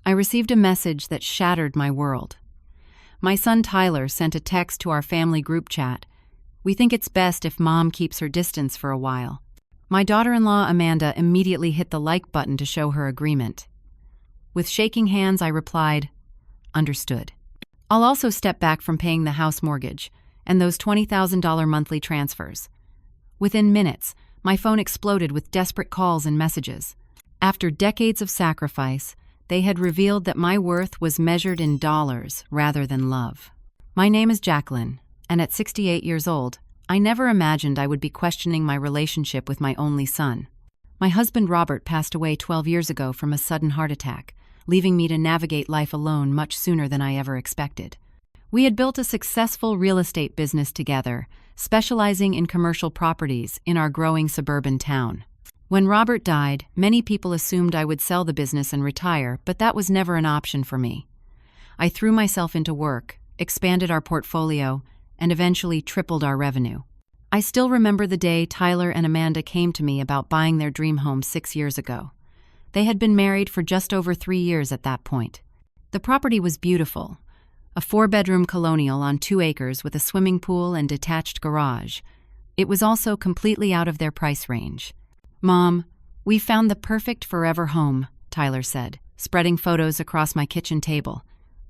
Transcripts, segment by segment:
I received a message that shattered my world. My son Tyler sent a text to our family group chat. "We think it's best if Mom keeps her distance for a while." My daughter-in-law Amanda immediately hit the like button to show her agreement. With shaking hands, I replied, "Understood. I'll also step back from paying the house mortgage and those $20,000 monthly transfers." Within minutes, my phone exploded with desperate calls and messages. After decades of sacrifice, they had revealed that my worth was measured in dollars rather than love. My name is Jacqueline, and at 68 years old, I never imagined I would be questioning my relationship with my only son. My husband Robert passed away 12 years ago from a sudden heart attack, leaving me to navigate life alone much sooner than I ever expected. We had built a successful real estate business together, specializing in commercial properties in our growing suburban town. When Robert died, many people assumed I would sell the business and retire, but that was never an option for me. I threw myself into work, expanded our portfolio, and eventually tripled our revenue. I still remember the day Tyler and Amanda came to me about buying their dream home 6 years ago. They had been married for just over 3 years at that point. The property was beautiful, a 4-bedroom colonial on 2 acres with a swimming pool and detached garage. It was also completely out of their price range. "Mom, we found the perfect forever home," Tyler said, spreading photos across my kitchen table.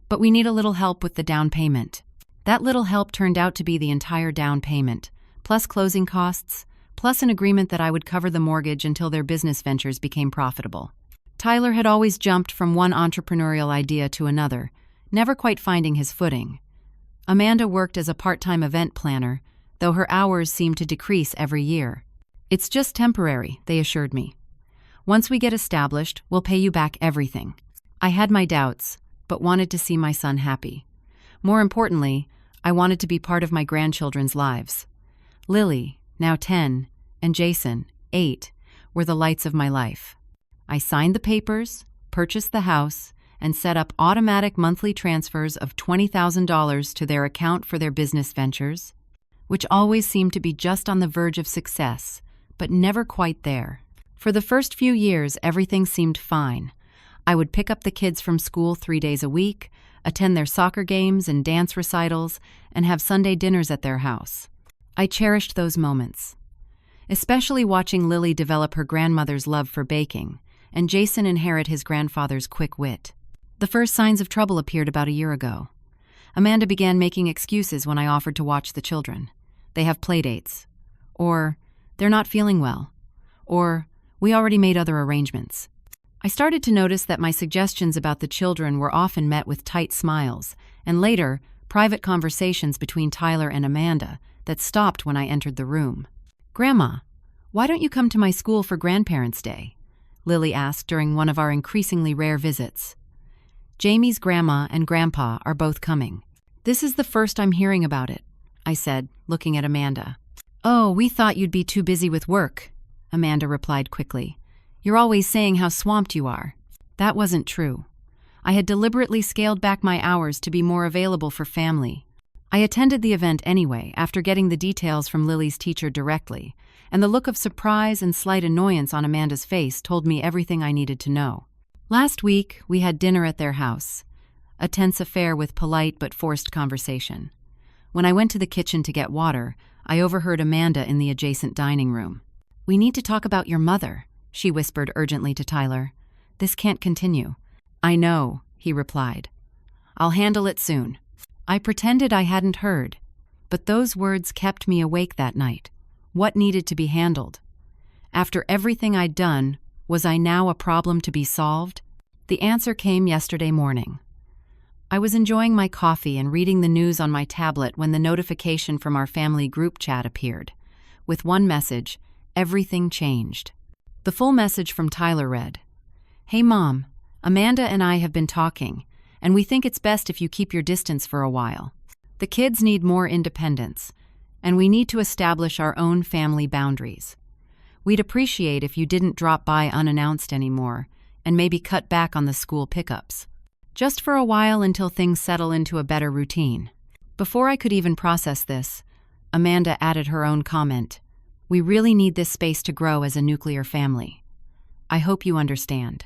"But we need a little help with the down payment." That little help turned out to be the entire down payment, plus closing costs, plus an agreement that I would cover the mortgage until their business ventures became profitable. Tyler had always jumped from one entrepreneurial idea to another, never quite finding his footing. Amanda worked as a part-time event planner, though her hours seemed to decrease every year. "It's just temporary," they assured me. "Once we get established, we'll pay you back everything." I had my doubts, but wanted to see my son happy. More importantly, I wanted to be part of my grandchildren's lives. Lily, now 10, and Jason, 8, were the lights of my life. I signed the papers, purchased the house, and set up automatic monthly transfers of $20,000 to their account for their business ventures, which always seemed to be just on the verge of success, but never quite there. For the first few years, everything seemed fine. I would pick up the kids from school 3 days a week, attend their soccer games and dance recitals, and have Sunday dinners at their house. I cherished those moments, especially watching Lily develop her grandmother's love for baking, and Jason inherit his grandfather's quick wit. The first signs of trouble appeared about a year ago. Amanda began making excuses when I offered to watch the children. "They have play dates," or "they're not feeling well," or "we already made other arrangements." I started to notice that my suggestions about the children were often met with tight smiles, and later, private conversations between Tyler and Amanda that stopped when I entered the room. "Grandma, why don't you come to my school for Grandparents' Day?" Lily asked during one of our increasingly rare visits. "Jamie's grandma and grandpa are both coming." "This is the first I'm hearing about it," I said, looking at Amanda. "Oh, we thought you'd be too busy with work," Amanda replied quickly. "You're always saying how swamped you are." That wasn't true. I had deliberately scaled back my hours to be more available for family. I attended the event anyway, after getting the details from Lily's teacher directly, and the look of surprise and slight annoyance on Amanda's face told me everything I needed to know. Last week, we had dinner at their house, a tense affair with polite but forced conversation. When I went to the kitchen to get water, I overheard Amanda in the adjacent dining room. "We need to talk about your mother," she whispered urgently to Tyler. "This can't continue." "I know," he replied. "I'll handle it soon." I pretended I hadn't heard, but those words kept me awake that night. What needed to be handled? After everything I'd done, was I now a problem to be solved? The answer came yesterday morning. I was enjoying my coffee and reading the news on my tablet when the notification from our family group chat appeared. With one message, everything changed. The full message from Tyler read, "Hey Mom, Amanda and I have been talking, and we think it's best if you keep your distance for a while. The kids need more independence, and we need to establish our own family boundaries. We'd appreciate if you didn't drop by unannounced anymore, and maybe cut back on the school pickups. Just for a while until things settle into a better routine." Before I could even process this, Amanda added her own comment. "We really need this space to grow as a nuclear family. I hope you understand."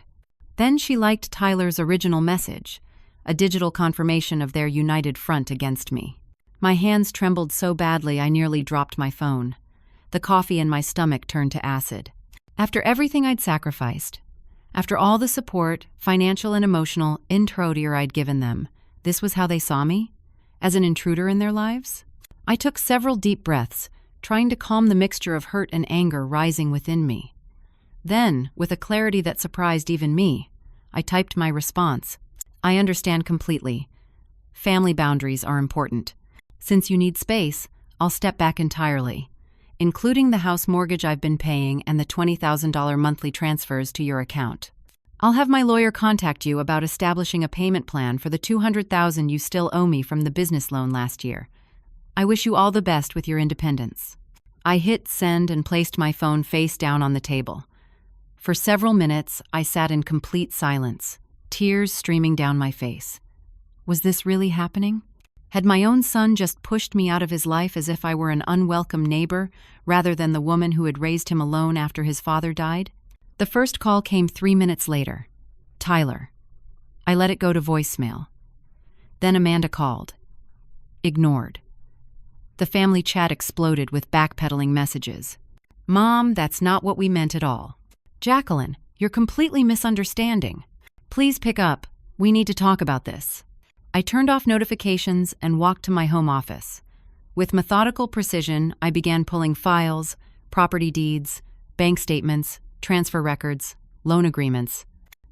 Then she liked Tyler's original message, a digital confirmation of their united front against me. My hands trembled so badly I nearly dropped my phone. The coffee in my stomach turned to acid. After everything I'd sacrificed, after all the support, financial and emotional, introducer I'd given them, this was how they saw me? As an intruder in their lives? I took several deep breaths, trying to calm the mixture of hurt and anger rising within me. Then, with a clarity that surprised even me, I typed my response. I understand completely. Family boundaries are important. Since you need space, I'll step back entirely, including the house mortgage I've been paying and the $20,000 monthly transfers to your account. I'll have my lawyer contact you about establishing a payment plan for the $200,000 you still owe me from the business loan last year. I wish you all the best with your independence. I hit send and placed my phone face down on the table. For several minutes, I sat in complete silence, tears streaming down my face. Was this really happening? Had my own son just pushed me out of his life as if I were an unwelcome neighbor, rather than the woman who had raised him alone after his father died? The first call came 3 minutes later. Tyler. I let it go to voicemail. Then Amanda called. Ignored. The family chat exploded with backpedaling messages. Mom, that's not what we meant at all. Jacqueline, you're completely misunderstanding. Please pick up. We need to talk about this. I turned off notifications and walked to my home office. With methodical precision, I began pulling files, property deeds, bank statements, transfer records, loan agreements.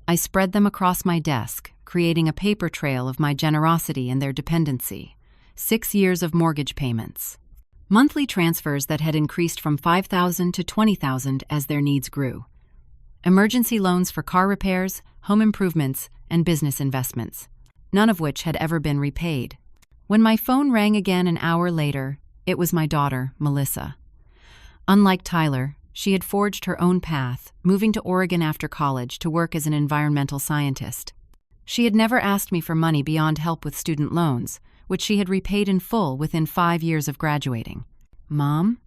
I spread them across my desk, creating a paper trail of my generosity and their dependency. 6 years of mortgage payments. Monthly transfers that had increased from $5,000 to $20,000 as their needs grew. Emergency loans for car repairs, home improvements, and business investments, none of which had ever been repaid. When my phone rang again an hour later, it was my daughter, Melissa. Unlike Tyler, she had forged her own path, moving to Oregon after college to work as an environmental scientist. She had never asked me for money beyond help with student loans, which she had repaid in full within 5 years of graduating. Mom?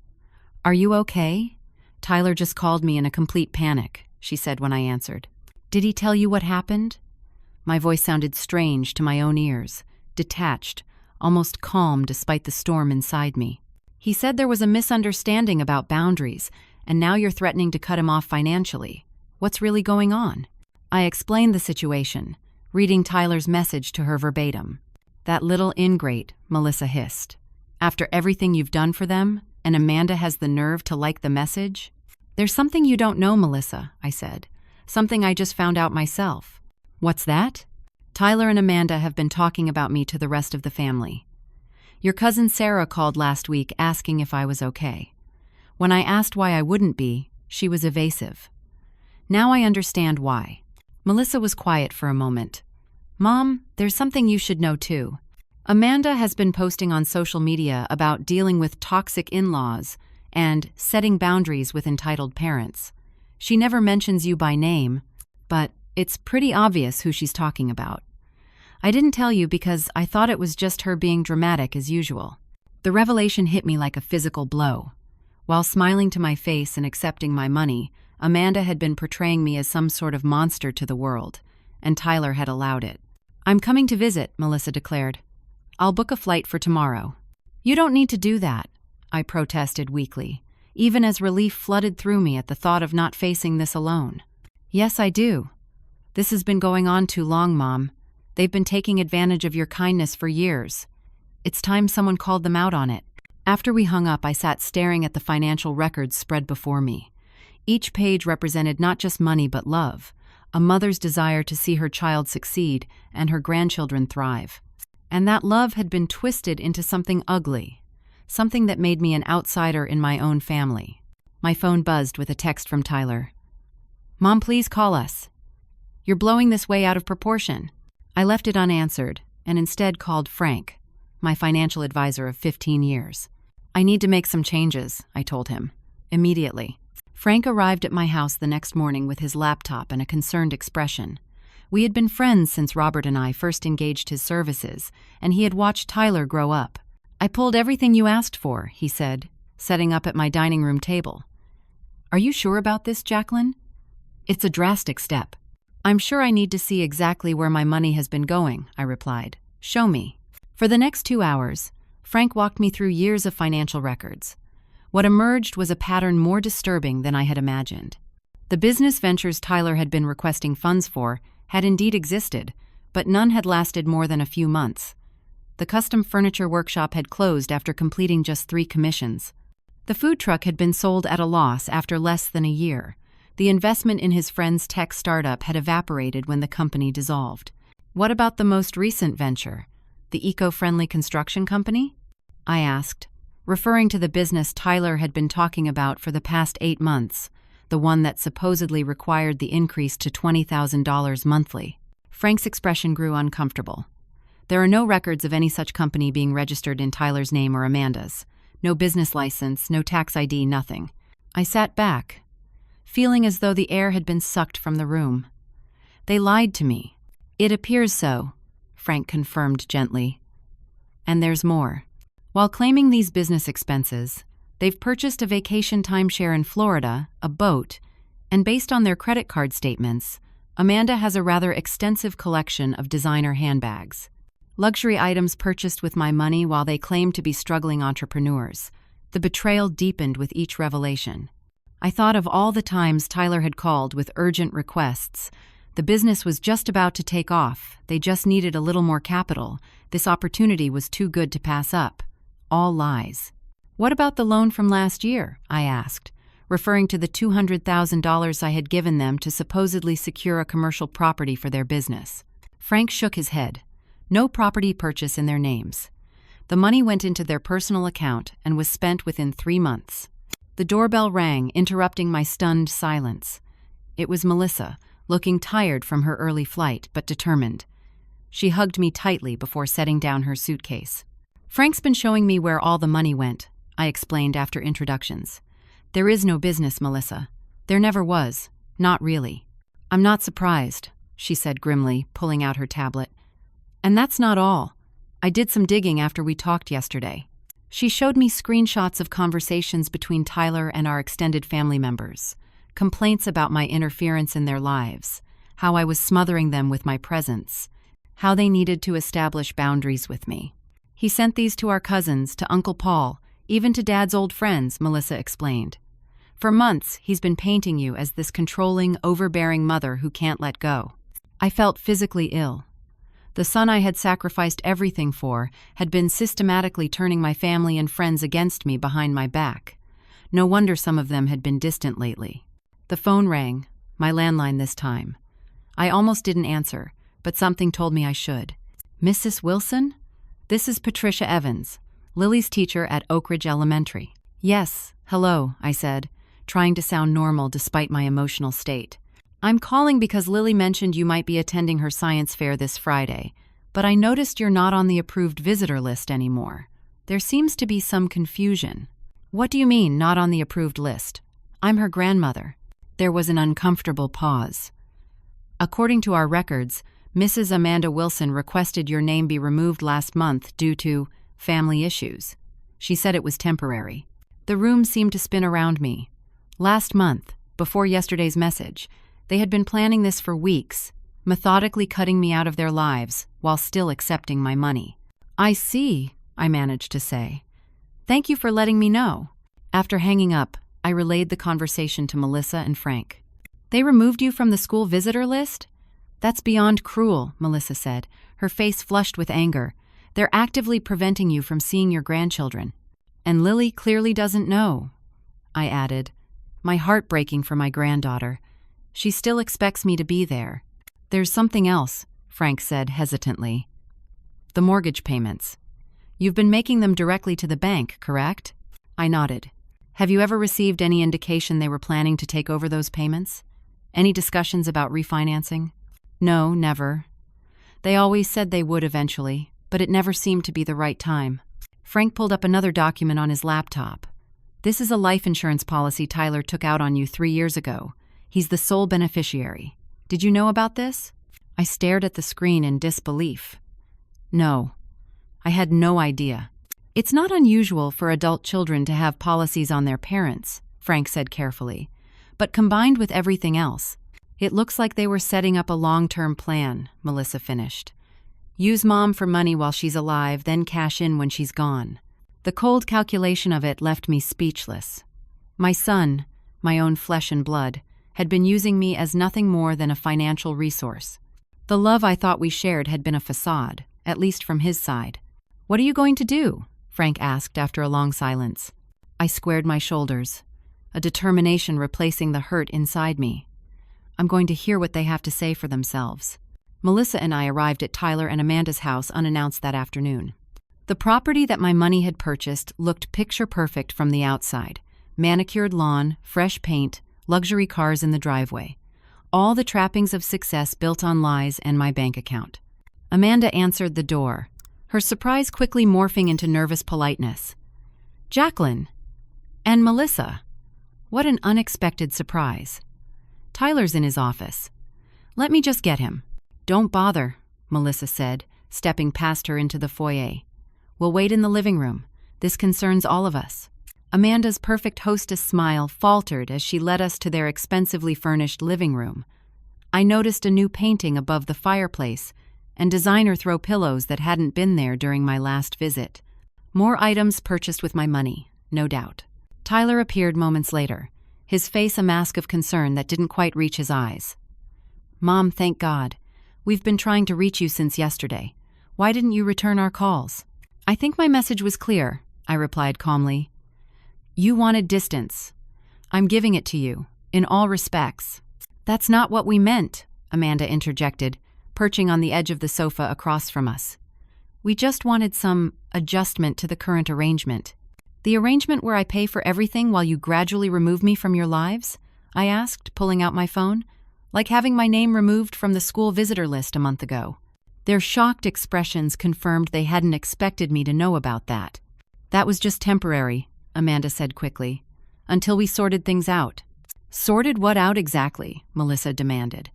Are you okay? Tyler just called me in a complete panic, she said when I answered. Did he tell you what happened? My voice sounded strange to my own ears, detached, almost calm despite the storm inside me. He said there was a misunderstanding about boundaries, and now you're threatening to cut him off financially. What's really going on? I explained the situation, reading Tyler's message to her verbatim. That little ingrate, Melissa hissed. After everything you've done for them, and Amanda has the nerve to like the message? There's something you don't know, Melissa, I said. Something I just found out myself. What's that? Tyler and Amanda have been talking about me to the rest of the family. Your cousin Sarah called last week asking if I was okay. When I asked why I wouldn't be, she was evasive. Now I understand why. Melissa was quiet for a moment. Mom, there's something you should know too. Amanda has been posting on social media about dealing with toxic in-laws and setting boundaries with entitled parents. She never mentions you by name, but it's pretty obvious who she's talking about. I didn't tell you because I thought it was just her being dramatic as usual. The revelation hit me like a physical blow. While smiling to my face and accepting my money, Amanda had been portraying me as some sort of monster to the world, and Tyler had allowed it. I'm coming to visit, Melissa declared. I'll book a flight for tomorrow. You don't need to do that, I protested weakly, even as relief flooded through me at the thought of not facing this alone. Yes, I do. This has been going on too long, Mom. They've been taking advantage of your kindness for years. It's time someone called them out on it. After we hung up, I sat staring at the financial records spread before me. Each page represented not just money but love, a mother's desire to see her child succeed and her grandchildren thrive. And that love had been twisted into something ugly, something that made me an outsider in my own family. My phone buzzed with a text from Tyler. Mom, please call us. You're blowing this way out of proportion. I left it unanswered and instead called Frank, my financial advisor of 15 years. I need to make some changes, I told him, immediately. Frank arrived at my house the next morning with his laptop and a concerned expression. We had been friends since Robert and I first engaged his services, and he had watched Tyler grow up. I pulled everything you asked for, he said, setting up at my dining room table. Are you sure about this, Jacqueline? It's a drastic step. I'm sure I need to see exactly where my money has been going, I replied. Show me. For the next 2 hours, Frank walked me through years of financial records. What emerged was a pattern more disturbing than I had imagined. The business ventures Tyler had been requesting funds for had indeed existed, but none had lasted more than a few months. The custom furniture workshop had closed after completing just 3 commissions. The food truck had been sold at a loss after less than a year. The investment in his friend's tech startup had evaporated when the company dissolved. What about the most recent venture, the eco-friendly construction company? I asked, referring to the business Tyler had been talking about for the past 8 months, the one that supposedly required the increase to $20,000 monthly. Frank's expression grew uncomfortable. There are no records of any such company being registered in Tyler's name or Amanda's. No business license, no tax ID, nothing. I sat back, feeling as though the air had been sucked from the room. They lied to me. It appears so, Frank confirmed gently. And there's more. While claiming these business expenses, they've purchased a vacation timeshare in Florida, a boat, and based on their credit card statements, Amanda has a rather extensive collection of designer handbags. Luxury items purchased with my money while they claim to be struggling entrepreneurs. The betrayal deepened with each revelation. I thought of all the times Tyler had called with urgent requests. The business was just about to take off. They just needed a little more capital. This opportunity was too good to pass up. All lies. What about the loan from last year? I asked, referring to the $200,000 I had given them to supposedly secure a commercial property for their business. Frank shook his head. No property purchase in their names. The money went into their personal account and was spent within 3 months. The doorbell rang, interrupting my stunned silence. It was Melissa, looking tired from her early flight, but determined. She hugged me tightly before setting down her suitcase. Frank's been showing me where all the money went, I explained after introductions. There is no business, Melissa. There never was. Not really. I'm not surprised, she said grimly, pulling out her tablet. And that's not all. I did some digging after we talked yesterday. She showed me screenshots of conversations between Tyler and our extended family members, complaints about my interference in their lives, how I was smothering them with my presence, how they needed to establish boundaries with me. He sent these to our cousins, to Uncle Paul, even to Dad's old friends, Melissa explained. For months, he's been painting you as this controlling, overbearing mother who can't let go. I felt physically ill. The son I had sacrificed everything for had been systematically turning my family and friends against me behind my back. No wonder some of them had been distant lately. The phone rang, my landline this time. I almost didn't answer, but something told me I should. Mrs. Wilson? This is Patricia Evans, Lily's teacher at Oak Ridge Elementary. Yes, hello, I said, trying to sound normal despite my emotional state. I'm calling because Lily mentioned you might be attending her science fair this Friday, but I noticed you're not on the approved visitor list anymore. There seems to be some confusion. What do you mean, not on the approved list? I'm her grandmother. There was an uncomfortable pause. According to our records, Mrs. Amanda Wilson requested your name be removed last month due to family issues. She said it was temporary. The room seemed to spin around me. Last month, before yesterday's message, they had been planning this for weeks, methodically cutting me out of their lives while still accepting my money. I see, I managed to say. Thank you for letting me know. After hanging up, I relayed the conversation to Melissa and Frank. They removed you from the school visitor list? That's beyond cruel, Melissa said, her face flushed with anger. They're actively preventing you from seeing your grandchildren. And Lily clearly doesn't know, I added, my heart breaking for my granddaughter. She still expects me to be there. There's something else, Frank said hesitantly. The mortgage payments. You've been making them directly to the bank, correct? I nodded. Have you ever received any indication they were planning to take over those payments? Any discussions about refinancing? No, never. They always said they would eventually, but it never seemed to be the right time. Frank pulled up another document on his laptop. This is a life insurance policy Tyler took out on you 3 years ago. He's the sole beneficiary. Did you know about this? I stared at the screen in disbelief. No. I had no idea. It's not unusual for adult children to have policies on their parents, Frank said carefully. But combined with everything else, It looks like they were setting up a long-term plan, Melissa finished. Use Mom for money while she's alive, then cash in when she's gone. The cold calculation of it left me speechless. My son, my own flesh and blood, had been using me as nothing more than a financial resource. The love I thought we shared had been a facade, at least from his side. "What are you going to do?" Frank asked after a long silence. I squared my shoulders, a determination replacing the hurt inside me. "I'm going to hear what they have to say for themselves." Melissa and I arrived at Tyler and Amanda's house unannounced that afternoon. The property that my money had purchased looked picture-perfect from the outside. Manicured lawn, fresh paint, luxury cars in the driveway. All the trappings of success built on lies and my bank account. Amanda answered the door, her surprise quickly morphing into nervous politeness. "Jacqueline! And Melissa! What an unexpected surprise. Tyler's in his office. Let me just get him." "Don't bother," Melissa said, stepping past her into the foyer. "We'll wait in the living room. This concerns all of us." Amanda's perfect hostess smile faltered as she led us to their expensively furnished living room. I noticed a new painting above the fireplace and designer throw pillows that hadn't been there during my last visit. More items purchased with my money, no doubt. Tyler appeared moments later, his face a mask of concern that didn't quite reach his eyes. "Mom, thank God. We've been trying to reach you since yesterday. Why didn't you return our calls?" "I think my message was clear," I replied calmly. "You wanted distance. I'm giving it to you, in all respects." "That's not what we meant," Amanda interjected, perching on the edge of the sofa across from us. "We just wanted some adjustment to the current arrangement." "The arrangement where I pay for everything while you gradually remove me from your lives?" I asked, pulling out my phone. "Like having my name removed from the school visitor list a month ago." Their shocked expressions confirmed they hadn't expected me to know about that. "That was just temporary," Amanda said quickly, "until we sorted things out." "Sorted what out exactly?" Melissa demanded.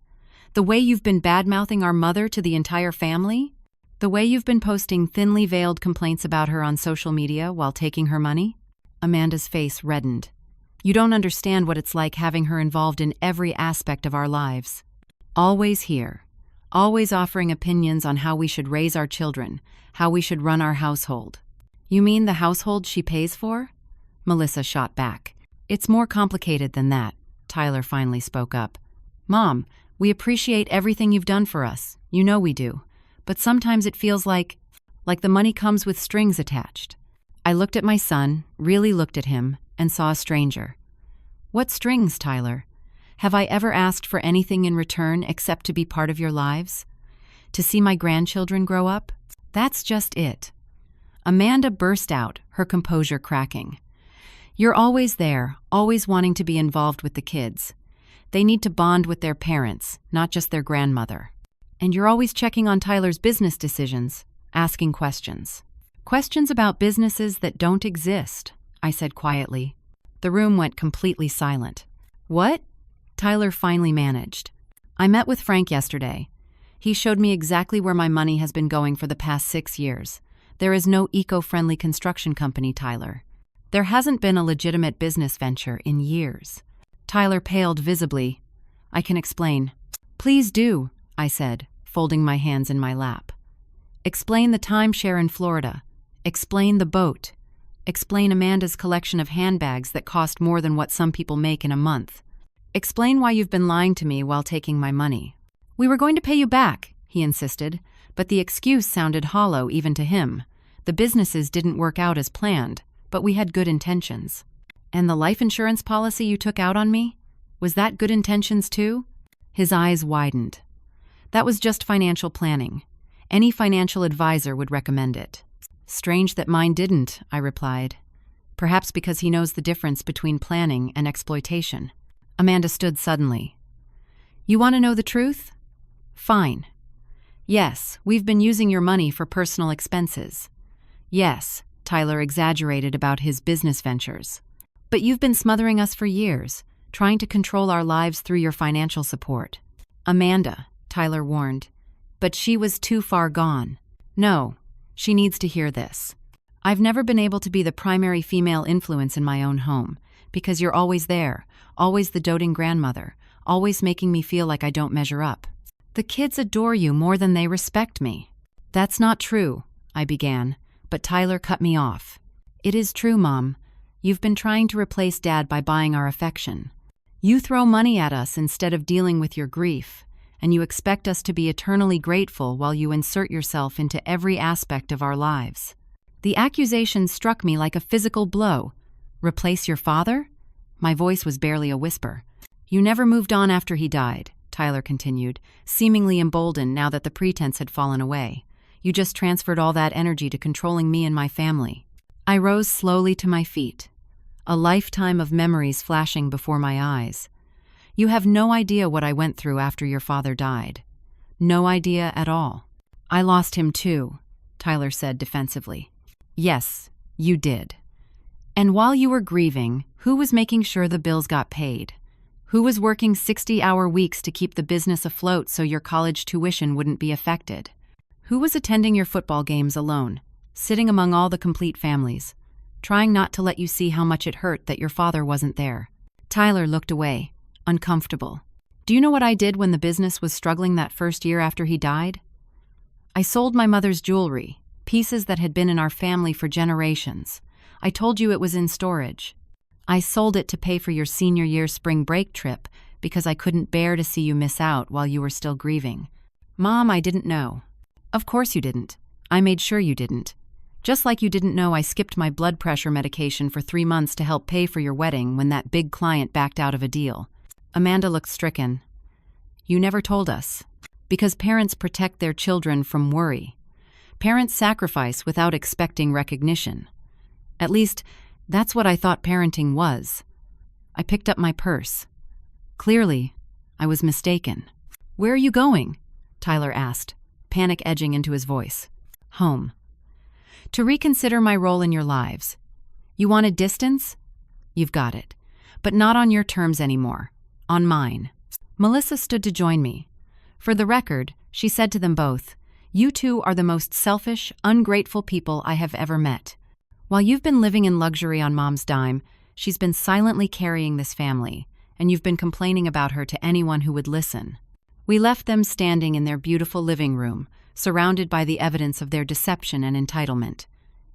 "The way you've been bad-mouthing our mother to the entire family? The way you've been posting thinly veiled complaints about her on social media while taking her money?" Amanda's face reddened. "You don't understand what it's like having her involved in every aspect of our lives. Always here, always offering opinions on how we should raise our children, how we should run our household." "You mean the household she pays for?" Melissa shot back. "It's more complicated than that," Tyler finally spoke up. "Mom, we appreciate everything you've done for us. You know we do. But sometimes it feels like the money comes with strings attached." I looked at my son, really looked at him, and saw a stranger. "What strings, Tyler? Have I ever asked for anything in return except to be part of your lives? To see my grandchildren grow up? That's just it." Amanda burst out, her composure cracking. "You're always there, always wanting to be involved with the kids. They need to bond with their parents, not just their grandmother. And you're always checking on Tyler's business decisions, asking questions. Questions about businesses that don't exist," I said quietly. The room went completely silent. "What?" Tyler finally managed. "I met with Frank yesterday. He showed me exactly where my money has been going for the past 6 years. There is no eco-friendly construction company, Tyler. There hasn't been a legitimate business venture in years." Tyler paled visibly. "I can explain." "Please do," I said, folding my hands in my lap. "Explain the timeshare in Florida. Explain the boat. Explain Amanda's collection of handbags that cost more than what some people make in a month. Explain why you've been lying to me while taking my money." "We were going to pay you back," he insisted, but the excuse sounded hollow even to him. The businesses didn't work out as planned, but we had good intentions. "And the life insurance policy you took out on me? Was that good intentions too?" His eyes widened. "That was just financial planning. Any financial advisor would recommend it." "Strange that mine didn't," I replied. "Perhaps because he knows the difference between planning and exploitation." Amanda stood suddenly. "You want to know the truth? Fine. Yes, we've been using your money for personal expenses. Yes, Tyler exaggerated about his business ventures. But you've been smothering us for years, trying to control our lives through your financial support." "Amanda," Tyler warned, but she was too far gone. "No, she needs to hear this. I've never been able to be the primary female influence in my own home, because you're always there, always the doting grandmother, always making me feel like I don't measure up. The kids adore you more than they respect me. That's not true, I began, but Tyler cut me off. It is true, Mom. You've been trying to replace Dad by buying our affection. You throw money at us instead of dealing with your grief, and you expect us to be eternally grateful while you insert yourself into every aspect of our lives. The accusation struck me like a physical blow. Replace your father? My voice was barely a whisper. You never moved on after he died, Tyler continued, seemingly emboldened now that the pretense had fallen away. You just transferred all that energy to controlling me and my family. I rose slowly to my feet, a lifetime of memories flashing before my eyes. You have no idea what I went through after your father died. No idea at all. I lost him too, Tyler said defensively. Yes, you did. And while you were grieving, who was making sure the bills got paid? Who was working 60-hour weeks to keep the business afloat so your college tuition wouldn't be affected? Who was attending your football games alone, sitting among all the complete families, trying not to let you see how much it hurt that your father wasn't there? Tyler looked away, uncomfortable. Do you know what I did when the business was struggling that first year after he died? I sold my mother's jewelry, pieces that had been in our family for generations. I told you it was in storage. I sold it to pay for your senior year spring break trip because I couldn't bear to see you miss out while you were still grieving. Mom, I didn't know. Of course you didn't. I made sure you didn't. Just like you didn't know I skipped my blood pressure medication for 3 months to help pay for your wedding when that big client backed out of a deal. Amanda looked stricken. You never told us. Because parents protect their children from worry. Parents sacrifice without expecting recognition. At least, that's what I thought parenting was. I picked up my purse. Clearly, I was mistaken. Where are you going? Tyler asked, panic edging into his voice. Home. To reconsider my role in your lives. You wanted distance? You've got it. But not on your terms anymore. On mine. Melissa stood to join me. For the record, she said to them both, you two are the most selfish, ungrateful people I have ever met. While you've been living in luxury on Mom's dime, she's been silently carrying this family, and you've been complaining about her to anyone who would listen. We left them standing in their beautiful living room, surrounded by the evidence of their deception and entitlement.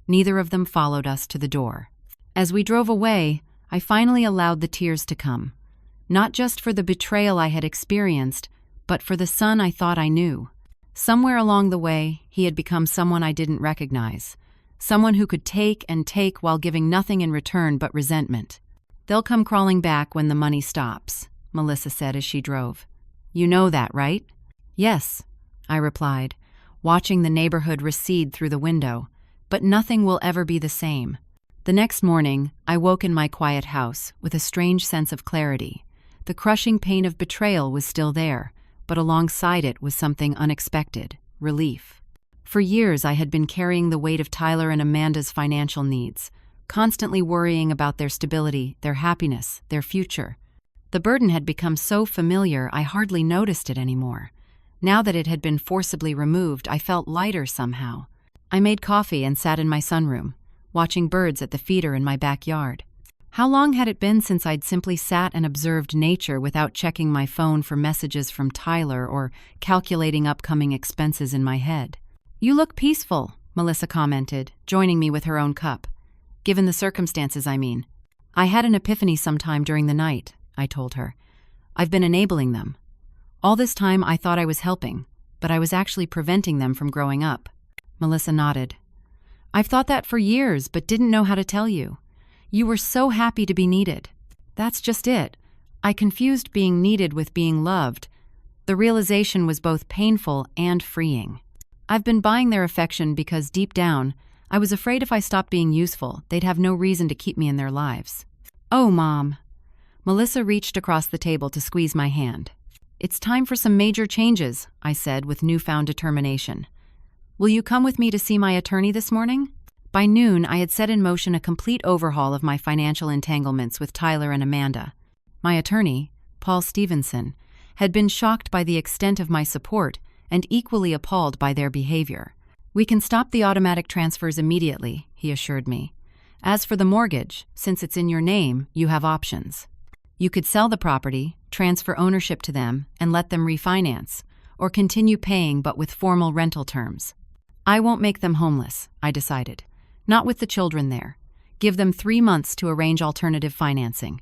Neither of them followed us to the door. As we drove away, I finally allowed the tears to come. Not just for the betrayal I had experienced, but for the son I thought I knew. Somewhere along the way, he had become someone I didn't recognize. Someone who could take and take while giving nothing in return but resentment. They'll come crawling back when the money stops, Melissa said as she drove. You know that, right? Yes, I replied, watching the neighborhood recede through the window. But nothing will ever be the same. The next morning, I woke in my quiet house with a strange sense of clarity. The crushing pain of betrayal was still there, but alongside it was something unexpected, relief. For years, I had been carrying the weight of Tyler and Amanda's financial needs, constantly worrying about their stability, their happiness, their future. The burden had become so familiar I hardly noticed it anymore. Now that it had been forcibly removed, I felt lighter somehow. I made coffee and sat in my sunroom, watching birds at the feeder in my backyard. How long had it been since I'd simply sat and observed nature without checking my phone for messages from Tyler or calculating upcoming expenses in my head? You look peaceful, Melissa commented, joining me with her own cup. Given the circumstances, I mean. I had an epiphany sometime during the night, I told her. I've been enabling them. All this time I thought I was helping, but I was actually preventing them from growing up. Melissa nodded. I've thought that for years, but didn't know how to tell you. You were so happy to be needed. That's just it. I confused being needed with being loved. The realization was both painful and freeing. I've been buying their affection because deep down, I was afraid if I stopped being useful, they'd have no reason to keep me in their lives. Oh, Mom. Melissa reached across the table to squeeze my hand. It's time for some major changes, I said with newfound determination. Will you come with me to see my attorney this morning? By noon, I had set in motion a complete overhaul of my financial entanglements with Tyler and Amanda. My attorney, Paul Stevenson, had been shocked by the extent of my support and equally appalled by their behavior. We can stop the automatic transfers immediately, he assured me. As for the mortgage, since it's in your name, you have options. You could sell the property, transfer ownership to them and let them refinance, or continue paying but with formal rental terms. I won't make them homeless, I decided. Not with the children there. Give them 3 months to arrange alternative financing.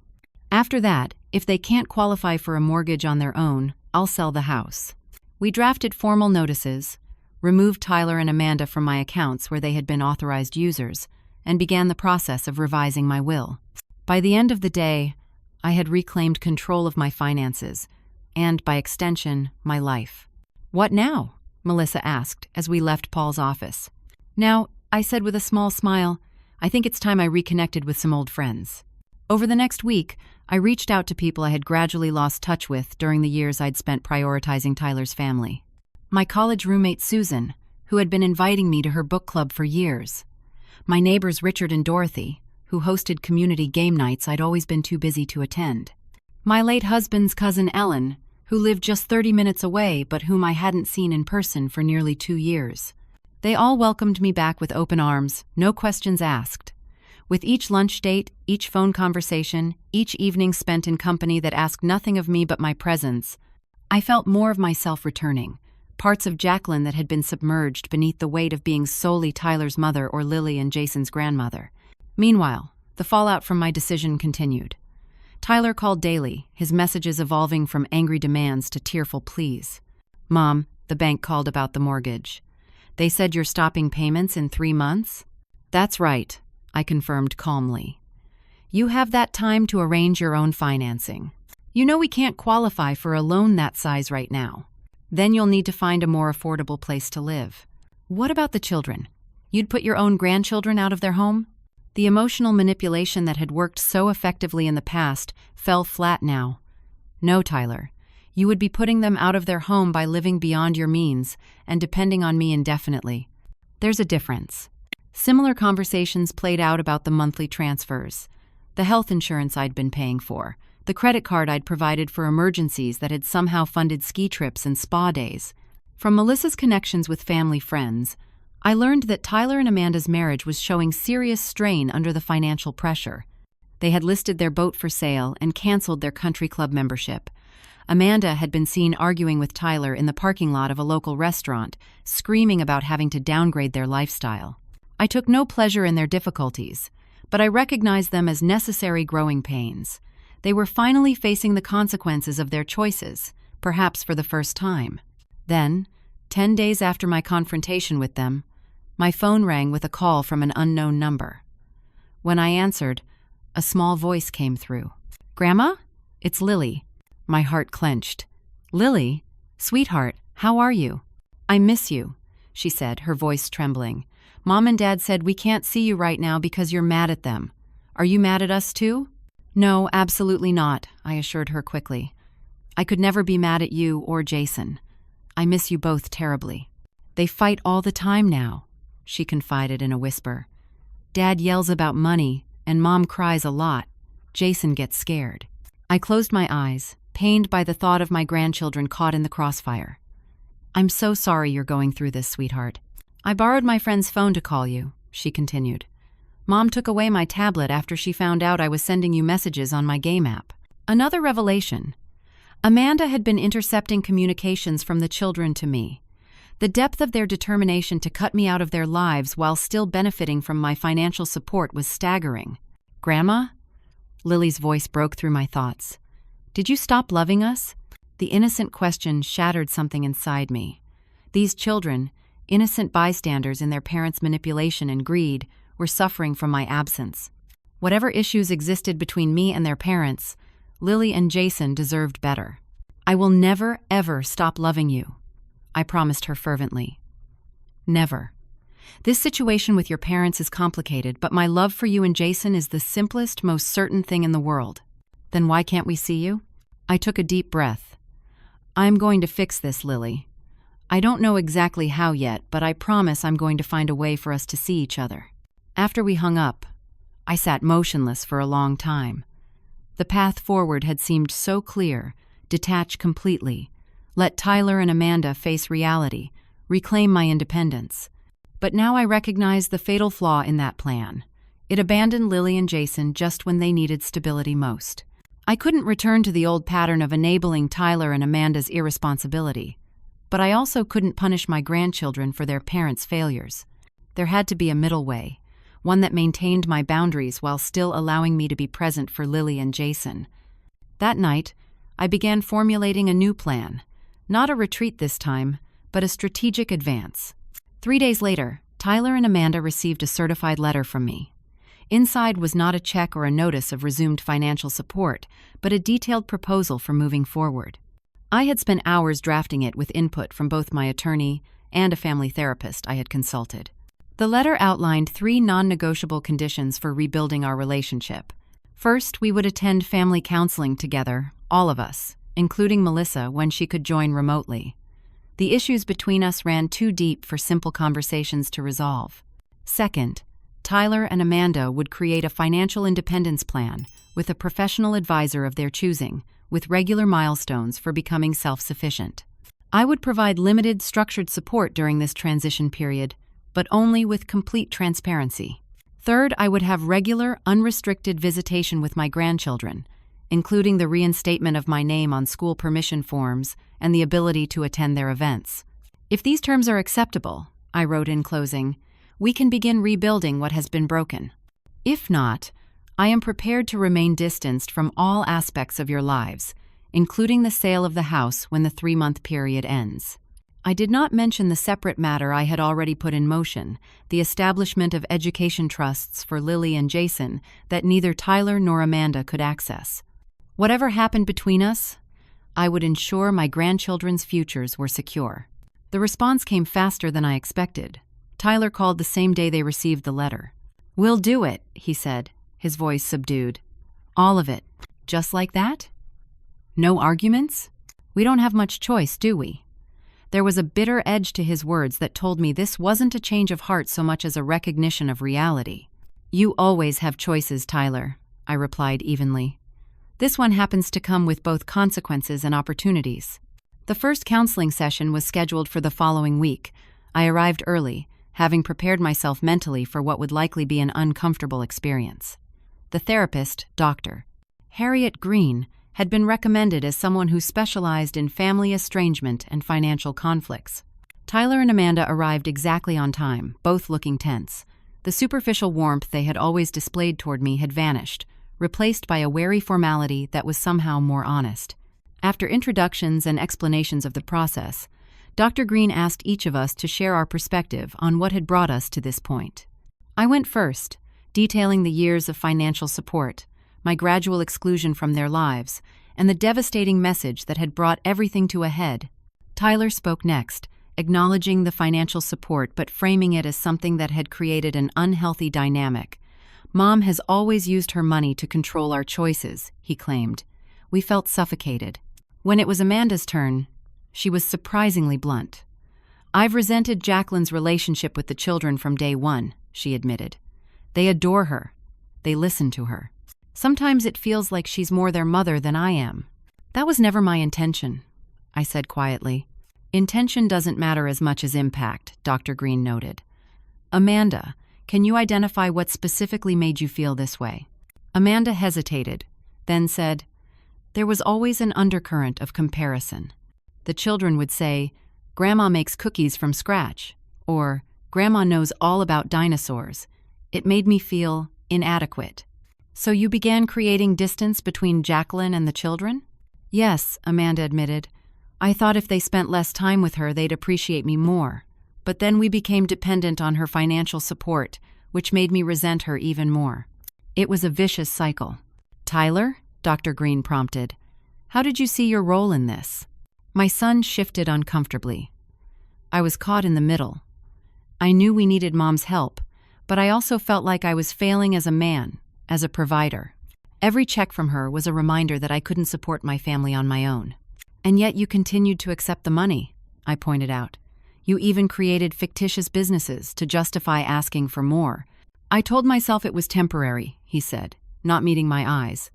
After that, if they can't qualify for a mortgage on their own, I'll sell the house. We drafted formal notices, removed Tyler and Amanda from my accounts where they had been authorized users, and began the process of revising my will. By the end of the day, I had reclaimed control of my finances, and, by extension, my life. "What now?" Melissa asked as we left Paul's office. "Now," I said with a small smile, "I think it's time I reconnected with some old friends." Over the next week, I reached out to people I had gradually lost touch with during the years I'd spent prioritizing Tyler's family. My college roommate Susan, who had been inviting me to her book club for years. My neighbors Richard and Dorothy, who hosted community game nights I'd always been too busy to attend. My late husband's cousin Ellen, who lived just 30 minutes away but whom I hadn't seen in person for nearly 2 years. They all welcomed me back with open arms, no questions asked. With each lunch date, each phone conversation, each evening spent in company that asked nothing of me but my presence, I felt more of myself returning, parts of Jacqueline that had been submerged beneath the weight of being solely Tyler's mother or Lily and Jason's grandmother. Meanwhile, the fallout from my decision continued. Tyler called daily, his messages evolving from angry demands to tearful pleas. "Mom, the bank called about the mortgage. They said you're stopping payments in 3 months?" "That's right," I confirmed calmly. "You have that time to arrange your own financing. You know we can't qualify for a loan that size right now. Then you'll need to find a more affordable place to live." "What about the children? You'd put your own grandchildren out of their home?" The emotional manipulation that had worked so effectively in the past fell flat now. "No, Tyler. You would be putting them out of their home by living beyond your means and depending on me indefinitely. There's a difference." Similar conversations played out about the monthly transfers, the health insurance I'd been paying for, the credit card I'd provided for emergencies that had somehow funded ski trips and spa days. From Melissa's connections with family friends, I learned that Tyler and Amanda's marriage was showing serious strain under the financial pressure. They had listed their boat for sale and canceled their country club membership. Amanda had been seen arguing with Tyler in the parking lot of a local restaurant, screaming about having to downgrade their lifestyle. I took no pleasure in their difficulties, but I recognized them as necessary growing pains. They were finally facing the consequences of their choices, perhaps for the first time. Then, 10 days after my confrontation with them, my phone rang with a call from an unknown number. When I answered, a small voice came through. "Grandma? It's Lily." My heart clenched. "Lily? Sweetheart, how are you?" "I miss you," she said, her voice trembling. "Mom and Dad said we can't see you right now because you're mad at them. Are you mad at us too?" "No, absolutely not," I assured her quickly. "I could never be mad at you or Jason. I miss you both terribly." "They fight all the time now," she confided in a whisper. "Dad yells about money, and Mom cries a lot. Jason gets scared." I closed my eyes, pained by the thought of my grandchildren caught in the crossfire. "I'm so sorry you're going through this, sweetheart. I borrowed my friend's phone to call you," she continued. "Mom took away my tablet after she found out I was sending you messages on my game app." Another revelation. Amanda had been intercepting communications from the children to me. The depth of their determination to cut me out of their lives while still benefiting from my financial support was staggering. "Grandma?" Lily's voice broke through my thoughts. "Did you stop loving us?" The innocent question shattered something inside me. These children, innocent bystanders in their parents' manipulation and greed, were suffering from my absence. Whatever issues existed between me and their parents, Lily and Jason deserved better. "I will never, ever stop loving you," I promised her fervently. "Never. This situation with your parents is complicated, but my love for you and Jason is the simplest, most certain thing in the world." "Then why can't we see you?" I took a deep breath. "I'm going to fix this, Lily. I don't know exactly how yet, but I promise I'm going to find a way for us to see each other." After we hung up, I sat motionless for a long time. The path forward had seemed so clear, detach completely, let Tyler and Amanda face reality, reclaim my independence. But now I recognized the fatal flaw in that plan. It abandoned Lily and Jason just when they needed stability most. I couldn't return to the old pattern of enabling Tyler and Amanda's irresponsibility, but I also couldn't punish my grandchildren for their parents' failures. There had to be a middle way, one that maintained my boundaries while still allowing me to be present for Lily and Jason. That night, I began formulating a new plan, not a retreat this time, but a strategic advance. 3 days later, Tyler and Amanda received a certified letter from me. Inside was not a check or a notice of resumed financial support, but a detailed proposal for moving forward. I had spent hours drafting it with input from both my attorney and a family therapist I had consulted. The letter outlined 3 non-negotiable conditions for rebuilding our relationship. First, we would attend family counseling together, all of us, including Melissa when she could join remotely. The issues between us ran too deep for simple conversations to resolve. Second, Tyler and Amanda would create a financial independence plan with a professional advisor of their choosing, with regular milestones for becoming self-sufficient. I would provide limited, structured support during this transition period, but only with complete transparency. Third, I would have regular, unrestricted visitation with my grandchildren, including the reinstatement of my name on school permission forms and the ability to attend their events. If these terms are acceptable, I wrote in closing, we can begin rebuilding what has been broken. If not, I am prepared to remain distanced from all aspects of your lives, including the sale of the house when the 3-month period ends. I did not mention the separate matter I had already put in motion, the establishment of education trusts for Lily and Jason that neither Tyler nor Amanda could access. Whatever happened between us, I would ensure my grandchildren's futures were secure. The response came faster than I expected. Tyler called the same day they received the letter. "We'll do it," he said, his voice subdued. "All of it. Just like that? No arguments? We don't have much choice, do we?" There was a bitter edge to his words that told me this wasn't a change of heart so much as a recognition of reality. "You always have choices, Tyler," I replied evenly. "This one happens to come with both consequences and opportunities." The first counseling session was scheduled for the following week. I arrived early, having prepared myself mentally for what would likely be an uncomfortable experience. The therapist, Dr. Harriet Green, had been recommended as someone who specialized in family estrangement and financial conflicts. Tyler and Amanda arrived exactly on time, both looking tense. The superficial warmth they had always displayed toward me had vanished, replaced by a wary formality that was somehow more honest. After introductions and explanations of the process, Dr. Green asked each of us to share our perspective on what had brought us to this point. I went first, detailing the years of financial support, my gradual exclusion from their lives, and the devastating message that had brought everything to a head. Tyler spoke next, acknowledging the financial support but framing it as something that had created an unhealthy dynamic. "Mom has always used her money to control our choices," he claimed. We felt suffocated. When it was Amanda's turn, she was surprisingly blunt. "I've resented Jacqueline's relationship with the children from day one," she admitted. "They adore her. They listen to her. Sometimes it feels like she's more their mother than I am." "That was never my intention," I said quietly. "Intention doesn't matter as much as impact," Dr. Green noted. "Amanda, can you identify what specifically made you feel this way?" Amanda hesitated, then said, "There was always an undercurrent of comparison. The children would say, 'Grandma makes cookies from scratch,' or 'Grandma knows all about dinosaurs.' It made me feel inadequate." "So you began creating distance between Jacqueline and the children?" "Yes," Amanda admitted. "I thought if they spent less time with her, they'd appreciate me more. But then we became dependent on her financial support, which made me resent her even more." It was a vicious cycle. "Tyler?" Dr. Green prompted. "How did you see your role in this?" My son shifted uncomfortably. I was caught in the middle. I knew we needed Mom's help, but I also felt like I was failing as a man, as a provider. Every check from her was a reminder that I couldn't support my family on my own. "And yet you continued to accept the money," I pointed out. "You even created fictitious businesses to justify asking for more." "I told myself it was temporary," he said, not meeting my eyes.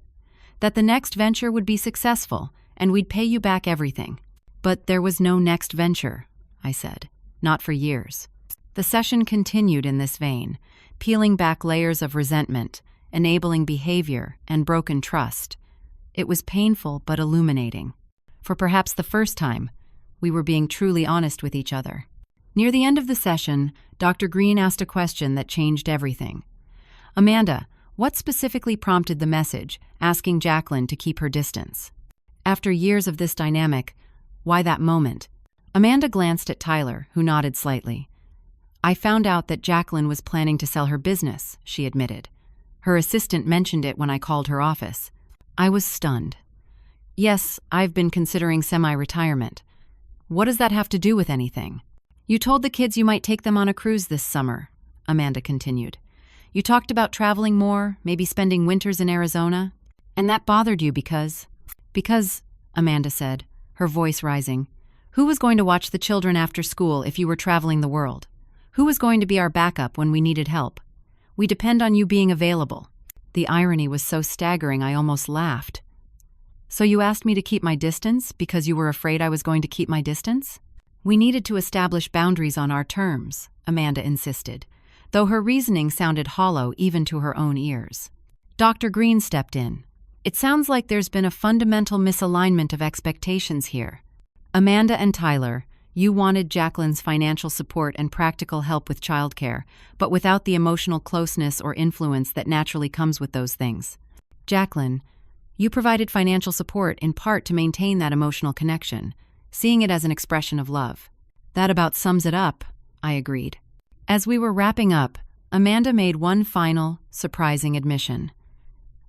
"That the next venture would be successful, and we'd pay you back everything." "But there was no next venture," I said. "Not for years." The session continued in this vein, peeling back layers of resentment, enabling behavior, and broken trust. It was painful but illuminating. For perhaps the first time, we were being truly honest with each other. Near the end of the session, Dr. Green asked a question that changed everything. "Amanda, what specifically prompted the message asking Jacqueline to keep her distance? After years of this dynamic, why that moment?" Amanda glanced at Tyler, who nodded slightly. "I found out that Jacqueline was planning to sell her business," she admitted. "Her assistant mentioned it when I called her office. I was stunned. Yes, I've been considering semi-retirement. What does that have to do with anything? You told the kids you might take them on a cruise this summer," Amanda continued. "You talked about traveling more, maybe spending winters in Arizona. And that bothered you because, Amanda said, her voice rising, who was going to watch the children after school if you were traveling the world? Who was going to be our backup when we needed help? We depend on you being available." The irony was so staggering I almost laughed. "So you asked me to keep my distance because you were afraid I was going to keep my distance?" "We needed to establish boundaries on our terms," Amanda insisted, though her reasoning sounded hollow even to her own ears. Dr. Green stepped in. "It sounds like there's been a fundamental misalignment of expectations here. Amanda and Tyler, you wanted Jacqueline's financial support and practical help with childcare, but without the emotional closeness or influence that naturally comes with those things. Jacqueline, you provided financial support in part to maintain that emotional connection, seeing it as an expression of love." "That about sums it up," I agreed. As we were wrapping up, Amanda made one final, surprising admission.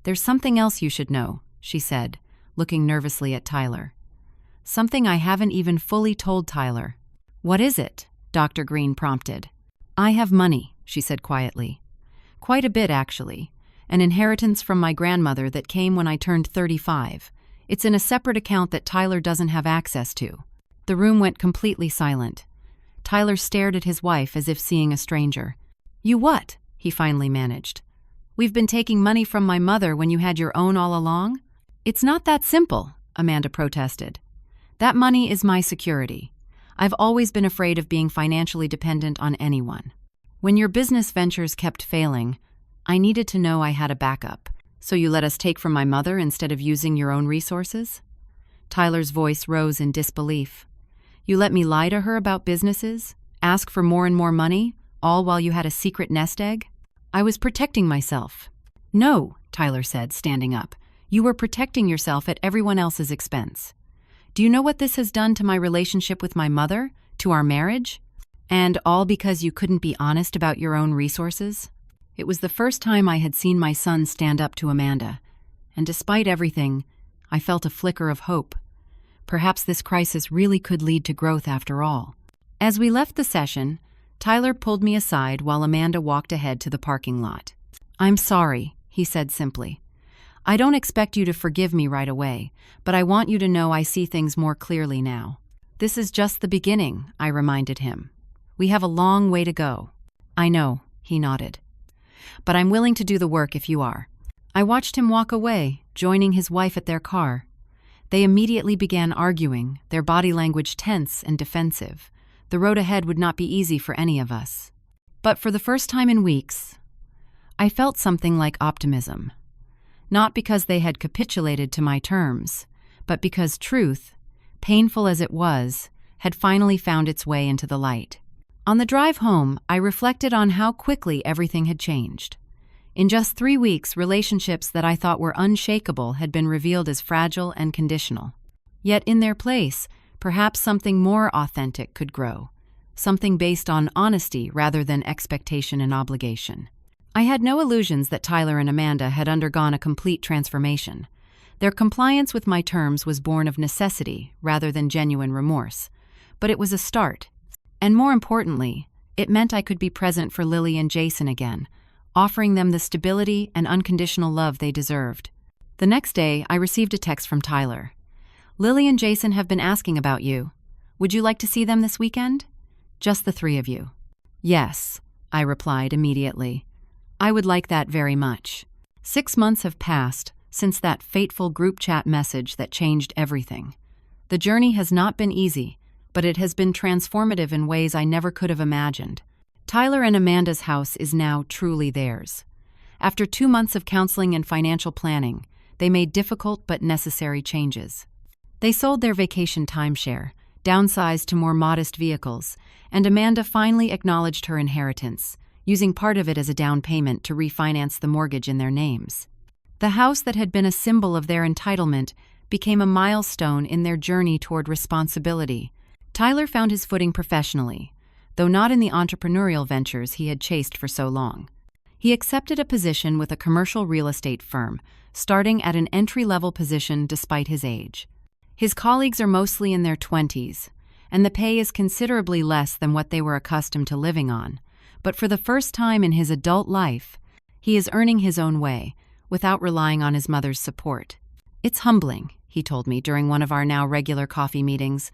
"There's something else you should know," she said, looking nervously at Tyler. "Something I haven't even fully told Tyler." "What is it?" Dr. Green prompted. "I have money," she said quietly. "Quite a bit, actually. An inheritance from my grandmother that came when I turned 35. It's in a separate account that Tyler doesn't have access to." The room went completely silent. Tyler stared at his wife as if seeing a stranger. "You what?" he finally managed. "We've been taking money from my mother when you had your own all along?" "It's not that simple," Amanda protested. "That money is my security. I've always been afraid of being financially dependent on anyone. When your business ventures kept failing, I needed to know I had a backup. So you let us take from my mother instead of using your own resources?" Tyler's voice rose in disbelief. "You let me lie to her about businesses, ask for more and more money, all while you had a secret nest egg?" "I was protecting myself." "No," Tyler said, standing up. "You were protecting yourself at everyone else's expense. Do you know what this has done to my relationship with my mother, to our marriage? And all because you couldn't be honest about your own resources?" It was the first time I had seen my son stand up to Amanda, and despite everything, I felt a flicker of hope. Perhaps this crisis really could lead to growth after all. As we left the session, Tyler pulled me aside while Amanda walked ahead to the parking lot. "I'm sorry," he said simply. "I don't expect you to forgive me right away, but I want you to know I see things more clearly now." "This is just the beginning," I reminded him. "We have a long way to go." "I know," he nodded. "But I'm willing to do the work if you are." I watched him walk away, joining his wife at their car. They immediately began arguing, their body language tense and defensive. The road ahead would not be easy for any of us. But for the first time in weeks, I felt something like optimism. Not because they had capitulated to my terms, but because truth, painful as it was, had finally found its way into the light. On the drive home, I reflected on how quickly everything had changed. In just 3 weeks, relationships that I thought were unshakable had been revealed as fragile and conditional. Yet in their place, perhaps something more authentic could grow, something based on honesty rather than expectation and obligation. I had no illusions that Tyler and Amanda had undergone a complete transformation. Their compliance with my terms was born of necessity rather than genuine remorse. But it was a start. And more importantly, it meant I could be present for Lily and Jason again, offering them the stability and unconditional love they deserved. The next day, I received a text from Tyler. "Lily and Jason have been asking about you. Would you like to see them this weekend? Just the 3 of you." "Yes," I replied immediately. "I would like that very much." 6 months have passed since that fateful group chat message that changed everything. The journey has not been easy, but it has been transformative in ways I never could have imagined. Tyler and Amanda's house is now truly theirs. After 2 months of counseling and financial planning, they made difficult but necessary changes. They sold their vacation timeshare, downsized to more modest vehicles, and Amanda finally acknowledged her inheritance, using part of it as a down payment to refinance the mortgage in their names. The house that had been a symbol of their entitlement became a milestone in their journey toward responsibility. Tyler found his footing professionally, though not in the entrepreneurial ventures he had chased for so long. He accepted a position with a commercial real estate firm, starting at an entry-level position despite his age. His colleagues are mostly in their 20s, and the pay is considerably less than what they were accustomed to living on. But for the first time in his adult life, he is earning his own way, without relying on his mother's support. It's humbling, he told me during one of our now regular coffee meetings,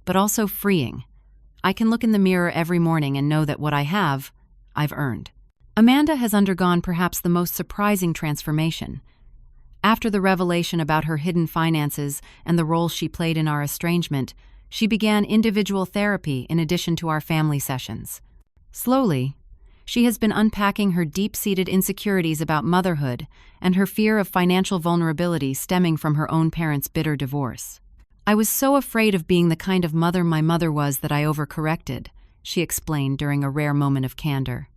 but also freeing. I can look in the mirror every morning and know that what I have, I've earned. Amanda has undergone perhaps the most surprising transformation. After the revelation about her hidden finances and the role she played in our estrangement, she began individual therapy in addition to our family sessions. Slowly, she has been unpacking her deep-seated insecurities about motherhood and her fear of financial vulnerability stemming from her own parents' bitter divorce. "I was so afraid of being the kind of mother my mother was that I overcorrected," she explained during a rare moment of candor.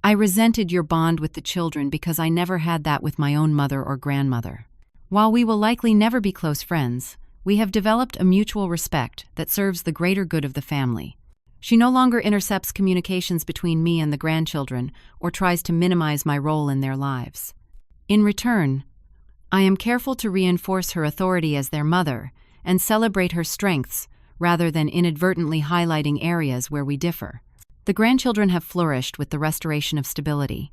"I resented your bond with the children because I never had that with my own mother or grandmother. While we will likely never be close friends, we have developed a mutual respect that serves the greater good of the family." She no longer intercepts communications between me and the grandchildren or tries to minimize my role in their lives. In return, I am careful to reinforce her authority as their mother and celebrate her strengths rather than inadvertently highlighting areas where we differ. The grandchildren have flourished with the restoration of stability.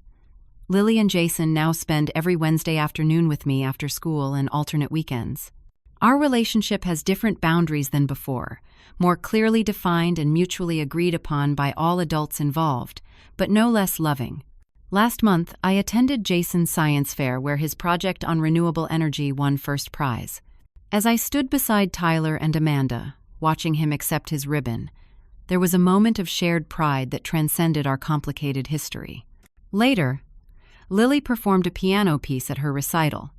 Lily and Jason now spend every Wednesday afternoon with me after school and alternate weekends. Our relationship has different boundaries than before, more clearly defined and mutually agreed upon by all adults involved, but no less loving. Last month, I attended Jason's science fair where his project on renewable energy won first prize. As I stood beside Tyler and Amanda, watching him accept his ribbon, there was a moment of shared pride that transcended our complicated history. Later, Lily performed a piano piece at her recital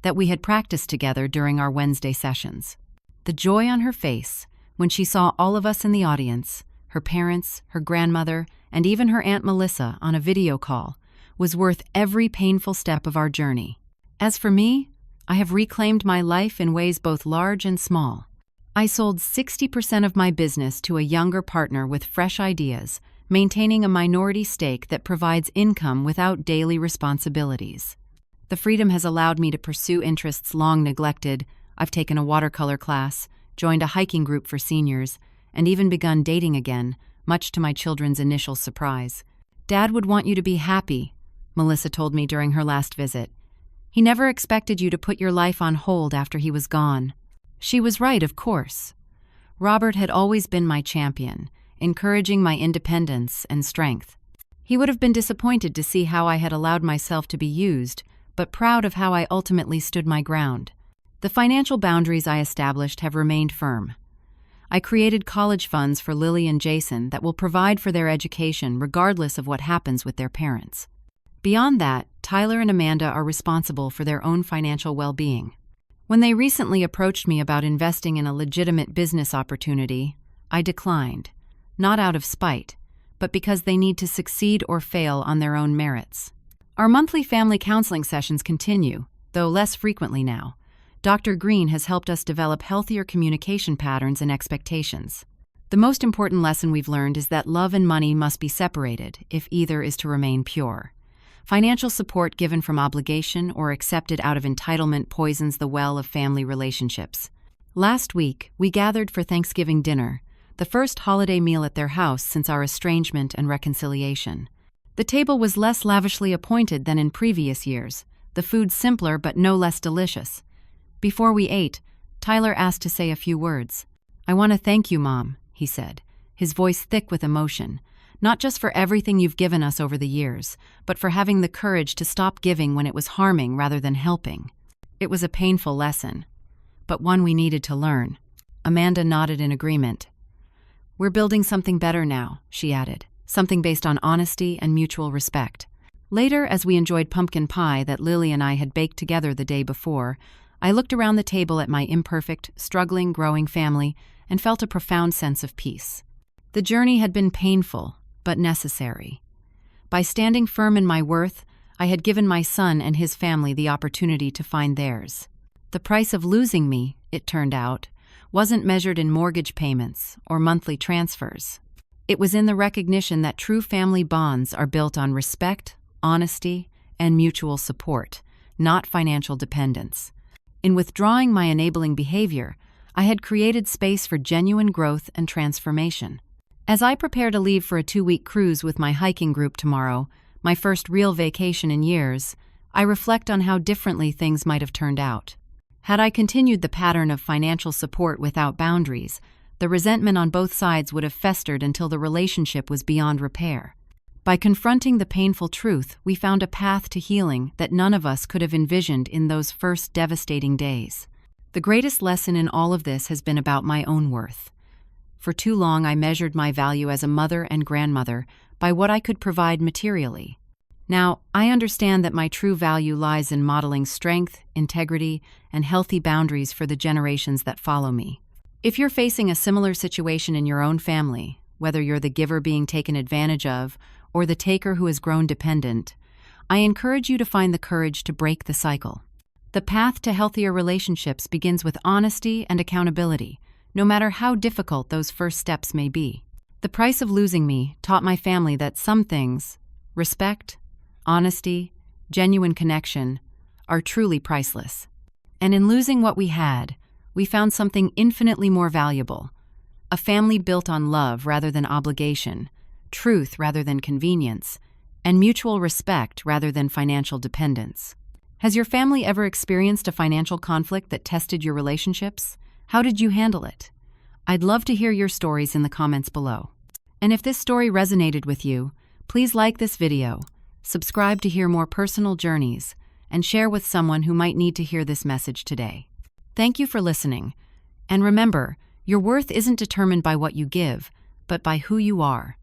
that we had practiced together during our Wednesday sessions. The joy on her face when she saw all of us in the audience, her parents, her grandmother, and even her Aunt Melissa on a video call, was worth every painful step of our journey. As for me, I have reclaimed my life in ways both large and small. I sold 60% of my business to a younger partner with fresh ideas, maintaining a minority stake that provides income without daily responsibilities. The freedom has allowed me to pursue interests long neglected. I've taken a watercolor class, joined a hiking group for seniors, and even begun dating again, much to my children's initial surprise. "Dad would want you to be happy," Melissa told me during her last visit. "He never expected you to put your life on hold after he was gone." She was right, of course. Robert had always been my champion, encouraging my independence and strength. He would have been disappointed to see how I had allowed myself to be used, but proud of how I ultimately stood my ground. The financial boundaries I established have remained firm. I created college funds for Lily and Jason that will provide for their education regardless of what happens with their parents. Beyond that, Tyler and Amanda are responsible for their own financial well-being. When they recently approached me about investing in a legitimate business opportunity, I declined, not out of spite, but because they need to succeed or fail on their own merits. Our monthly family counseling sessions continue, though less frequently now. Dr. Green has helped us develop healthier communication patterns and expectations. The most important lesson we've learned is that love and money must be separated if either is to remain pure. Financial support given from obligation or accepted out of entitlement poisons the well of family relationships. Last week, we gathered for Thanksgiving dinner, the first holiday meal at their house since our estrangement and reconciliation. The table was less lavishly appointed than in previous years, the food simpler but no less delicious. Before we ate, Tyler asked to say a few words. "I want to thank you, Mom," he said, his voice thick with emotion, "not just for everything you've given us over the years, but for having the courage to stop giving when it was harming rather than helping." It was a painful lesson, but one we needed to learn. Amanda nodded in agreement. "We're building something better now," she added, "something based on honesty and mutual respect." Later, as we enjoyed pumpkin pie that Lily and I had baked together the day before, I looked around the table at my imperfect, struggling, growing family and felt a profound sense of peace. The journey had been painful, but necessary. By standing firm in my worth, I had given my son and his family the opportunity to find theirs. The price of losing me, it turned out, wasn't measured in mortgage payments or monthly transfers. It was in the recognition that true family bonds are built on respect, honesty, and mutual support, not financial dependence. In withdrawing my enabling behavior, I had created space for genuine growth and transformation. As I prepare to leave for a 2-week cruise with my hiking group tomorrow, my first real vacation in years, I reflect on how differently things might have turned out. Had I continued the pattern of financial support without boundaries, the resentment on both sides would have festered until the relationship was beyond repair. By confronting the painful truth, we found a path to healing that none of us could have envisioned in those first devastating days. The greatest lesson in all of this has been about my own worth. For too long, I measured my value as a mother and grandmother by what I could provide materially. Now, I understand that my true value lies in modeling strength, integrity, and healthy boundaries for the generations that follow me. If you're facing a similar situation in your own family, whether you're the giver being taken advantage of or the taker who has grown dependent, I encourage you to find the courage to break the cycle. The path to healthier relationships begins with honesty and accountability, no matter how difficult those first steps may be. The price of losing me taught my family that some things, respect, honesty, genuine connection, are truly priceless. And in losing what we had, we found something infinitely more valuable: a family built on love rather than obligation, truth rather than convenience, and mutual respect rather than financial dependence. Has your family ever experienced a financial conflict that tested your relationships? How did you handle it? I'd love to hear your stories in the comments below. And if this story resonated with you, please like this video, subscribe to hear more personal journeys, and share with someone who might need to hear this message today. Thank you for listening. And remember, your worth isn't determined by what you give, but by who you are.